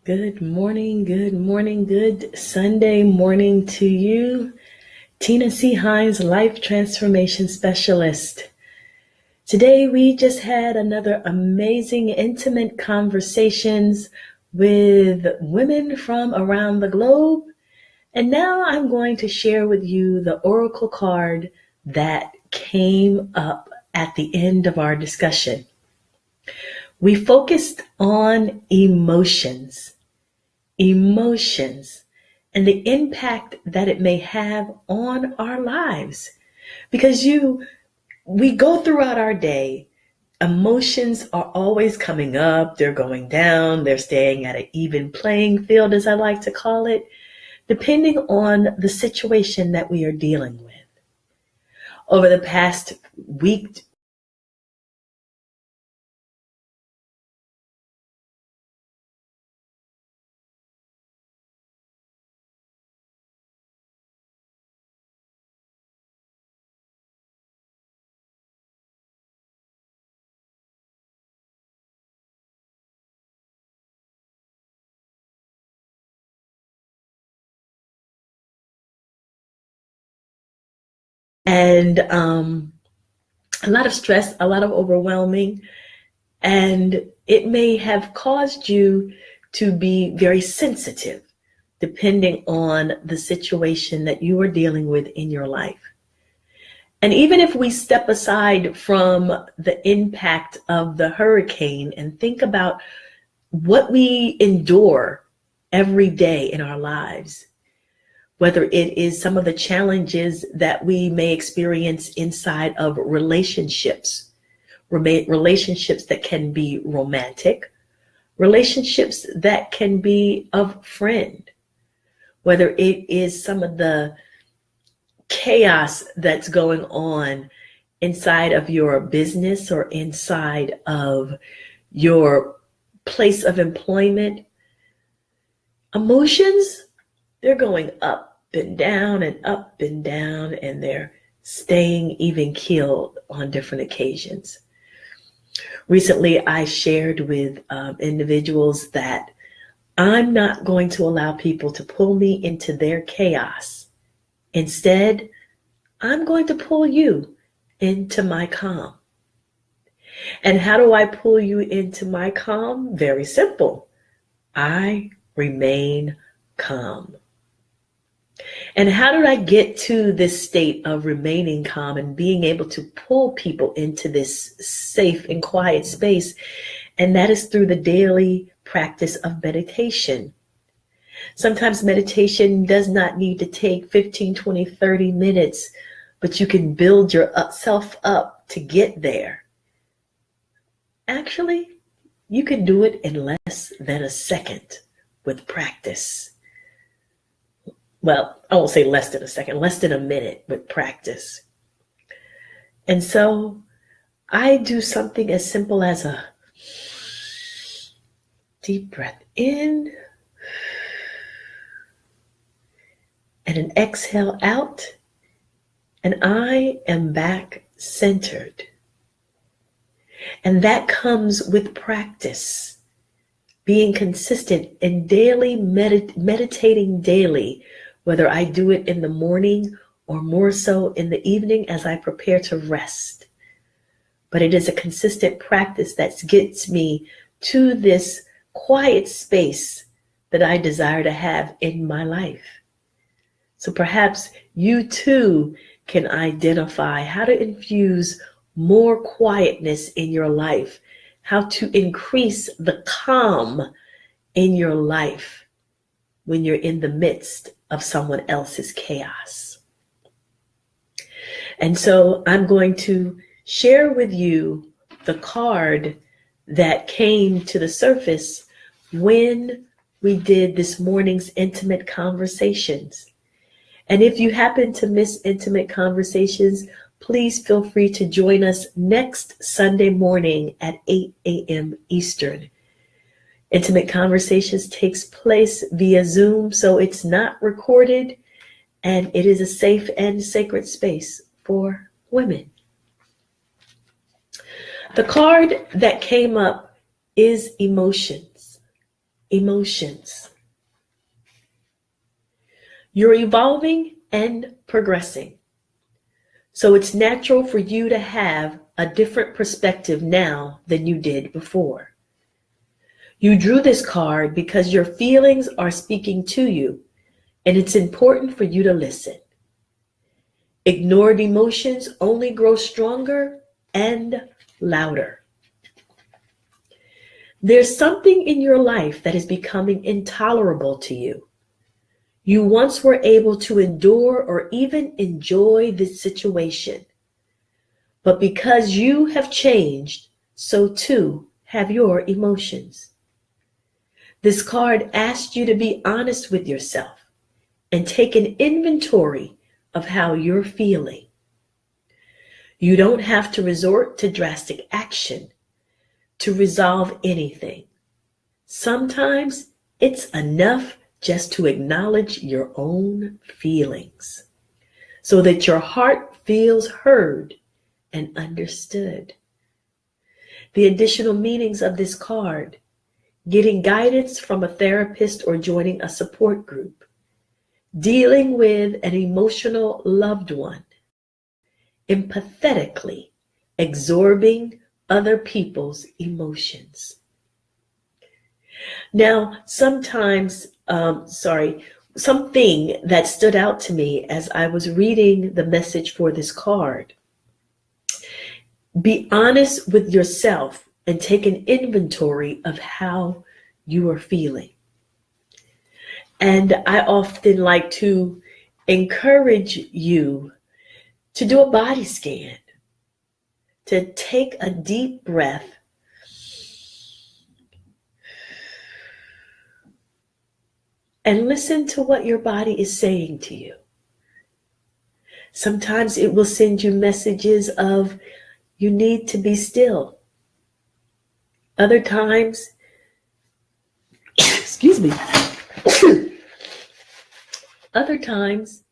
Good morning, good Sunday morning to you. Tina C. Hines, Life Transformation Specialist. Today we just had another amazing, intimate conversations with women from around the globe. And now I'm going to share with you the oracle card that came up at the end of our discussion. We focused on emotions and the impact that it may have on our lives. Because we go throughout our day, emotions are always coming up, they're going down, they're staying at an even playing field, as I like to call it, depending on the situation that we are dealing with. Over the past week, and a lot of stress, a lot of overwhelming, and it may have caused you to be very sensitive depending on the situation that you are dealing with in your life. And even if we step aside from the impact of the hurricane and think about what we endure every day in our lives, whether it is some of the challenges that we may experience inside of relationships that can be romantic, relationships that can be of friend, whether it is some of the chaos that's going on inside of your business or inside of your place of employment. Emotions, they're going up and down and up and down, and they're staying even keeled on different occasions. Recently, I shared with individuals that I'm not going to allow people to pull me into their chaos. Instead, I'm going to pull you into my calm. And how do I pull you into my calm? Very simple. I remain calm. And how did I get to this state of remaining calm and being able to pull people into this safe and quiet space? And that is through the daily practice of meditation. Sometimes meditation does not need to take 15, 20, 30 minutes, but you can build yourself up to get there. Actually, you can do it in less than a second with practice. Well, I won't say less than a second, less than a minute with practice. And so I do something as simple as a deep breath in and an exhale out, and I am back centered. And that comes with practice, being consistent and daily meditating daily, whether I do it in the morning or more so in the evening as I prepare to rest. But it is a consistent practice that gets me to this quiet space that I desire to have in my life. So perhaps you too can identify how to infuse more quietness in your life, how to increase the calm in your life when you're in the midst of someone else's chaos. And so I'm going to share with you the card that came to the surface when we did this morning's intimate conversations. And if you happen to miss intimate conversations, please feel free to join us next Sunday morning at 8 a.m. Eastern. Intimate Conversations takes place via Zoom, so it's not recorded, and it is a safe and sacred space for women. The card that came up is emotions. emotions. You're evolving and progressing. So it's natural for you to have a different perspective now than you did before. You drew this card because your feelings are speaking to you, and it's important for you to listen. Ignored emotions only grow stronger and louder. There's something in your life that is becoming intolerable to you. You once were able to endure or even enjoy this situation. But because you have changed, so too have your emotions. This card asks you to be honest with yourself and take an inventory of how you're feeling. You don't have to resort to drastic action to resolve anything. Sometimes it's enough just to acknowledge your own feelings so that your heart feels heard and understood. The additional meanings of this card: getting guidance from a therapist or joining a support group, dealing with an emotional loved one, empathetically absorbing other people's emotions. Now, something that stood out to me as I was reading the message for this card: be honest with yourself and take an inventory of how you are feeling. And I often like to encourage you to do a body scan, to take a deep breath and listen to what your body is saying to you. Sometimes it will send you messages of you need to be still. Other times, excuse me, other times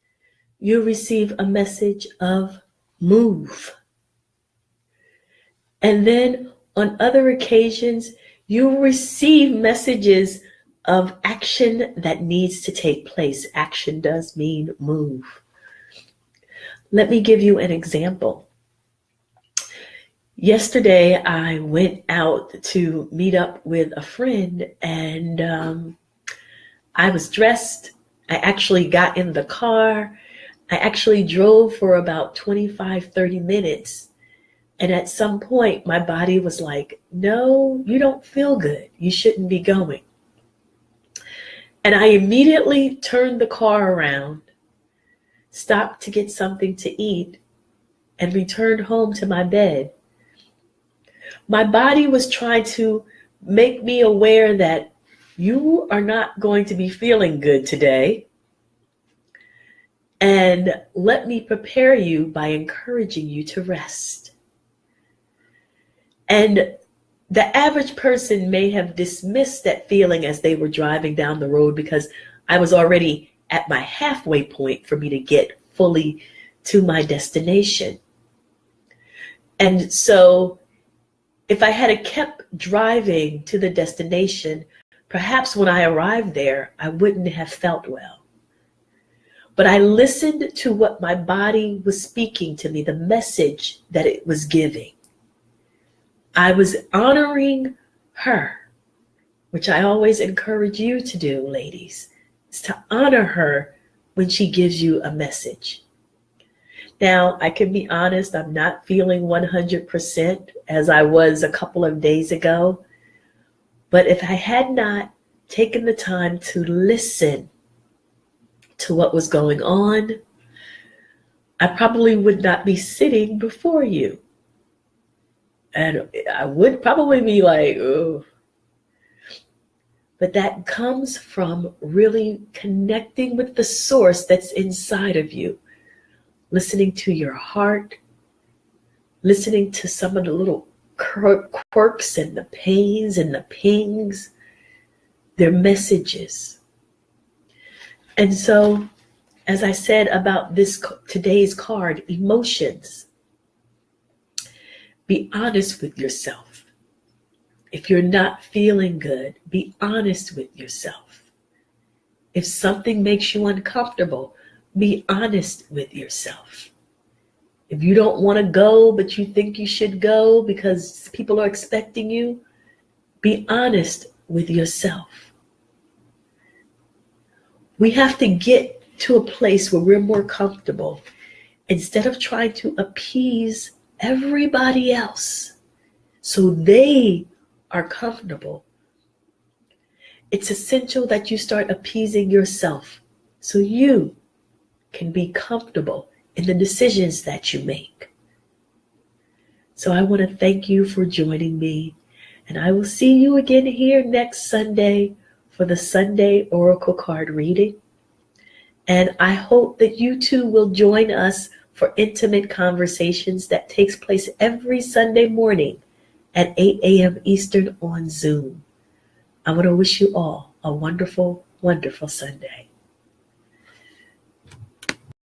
you receive a message of move. And then on other occasions, you receive messages of action that needs to take place. Action does mean move. Let me give you an example. Yesterday, I went out to meet up with a friend, and I was dressed. I actually got in the car. I actually drove for about 25, 30 minutes. And at some point, my body was like, no, you don't feel good. You shouldn't be going. And I immediately turned the car around, stopped to get something to eat, and returned home to my bed. My body was trying to make me aware that you are not going to be feeling good today. And let me prepare you by encouraging you to rest. And the average person may have dismissed that feeling as they were driving down the road because I was already at my halfway point for me to get fully to my destination. And so if I had kept driving to the destination, perhaps when I arrived there, I wouldn't have felt well. But I listened to what my body was speaking to me, the message that it was giving. I was honoring her, which I always encourage you to do, ladies, is to honor her when she gives you a message. Now, I can be honest, I'm not feeling 100% as I was a couple of days ago. But if I had not taken the time to listen to what was going on, I probably would not be sitting before you. And I would probably be like, oh. But that comes from really connecting with the source that's inside of you. Listening to your heart, listening to some of the little quirks and the pains and the pings, their messages. And so, as I said about today's card, emotions, be honest with yourself If you're not feeling good, be honest with yourself. If something makes you uncomfortable, be honest with yourself. If you don't want to go, but you think you should go because people are expecting you, be honest with yourself. We have to get to a place where we're more comfortable instead of trying to appease everybody else so they are comfortable. It's essential that you start appeasing yourself so you can be comfortable in the decisions that you make. So I want to thank you for joining me, and I will see you again here next Sunday for the Sunday Oracle card reading. And I hope that you too will join us for intimate conversations that takes place every Sunday morning at 8 a.m. Eastern on Zoom. I want to wish you all a wonderful, wonderful Sunday.